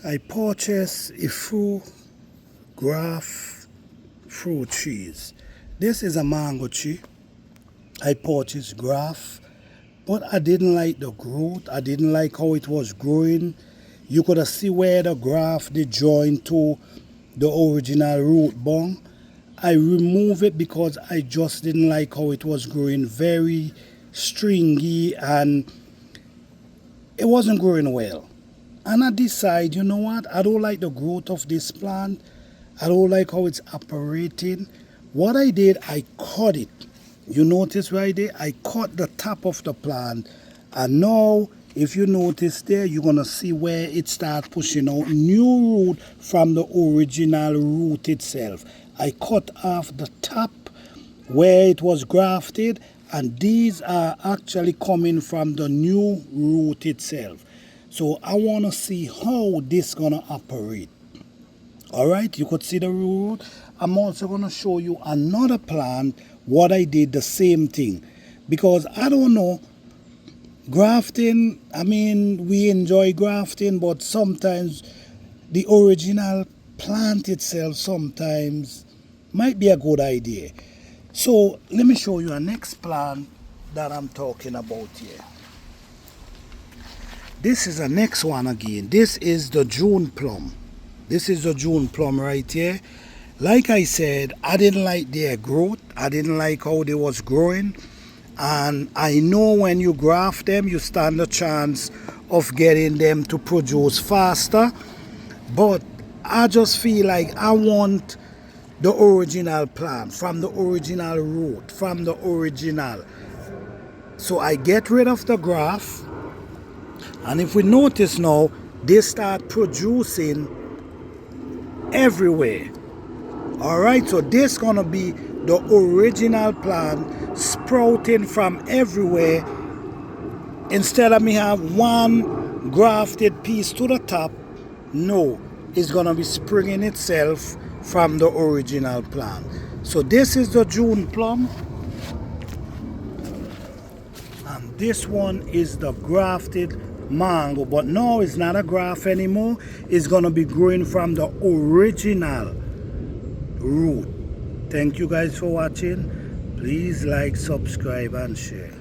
I purchased a graft fruit trees. This is a mango tree. I purchased graft, but I didn't like the growth. I didn't like how it was growing. You could see where the graft they joined to the original root bone. I removed it because I just didn't like how it was growing, very stringy, and it wasn't growing well. And I decided, you know what, I don't like the growth of this plant. I don't like how it's operating. What I did, I cut it. You notice right there, I cut the top of the plant. And now, if you notice there, you're going to see where it starts pushing out new root from the original root itself. I cut off the top where it was grafted, and these are actually coming from the new root itself. So I want to see how this gonna operate. All right, you could see the root. I'm also gonna show you another plant what I did the same thing, because I don't know, grafting, I mean, we enjoy grafting, but sometimes the original plant itself sometimes might be a good idea. So let me show you a next plant that I'm talking about here. This is the next one again. This is the June plum. This is the June plum right here. Like I said, I didn't like their growth. I didn't like how they was growing. And I know when you graft them, you stand a chance of getting them to produce faster. But I just feel like I want the original plant, from the original root, from the original. So I get rid of the graft. And if we notice now, they start producing everywhere. All right, so this gonna be the original plant sprouting from everywhere. Instead of me have one grafted piece to the top, no, it's gonna be springing itself from the original plant. So this is the June plum, and this one is the grafted mango, but no, it's not a graft anymore. It's gonna be growing from the original root. Thank you guys for watching. Please like, subscribe, and share.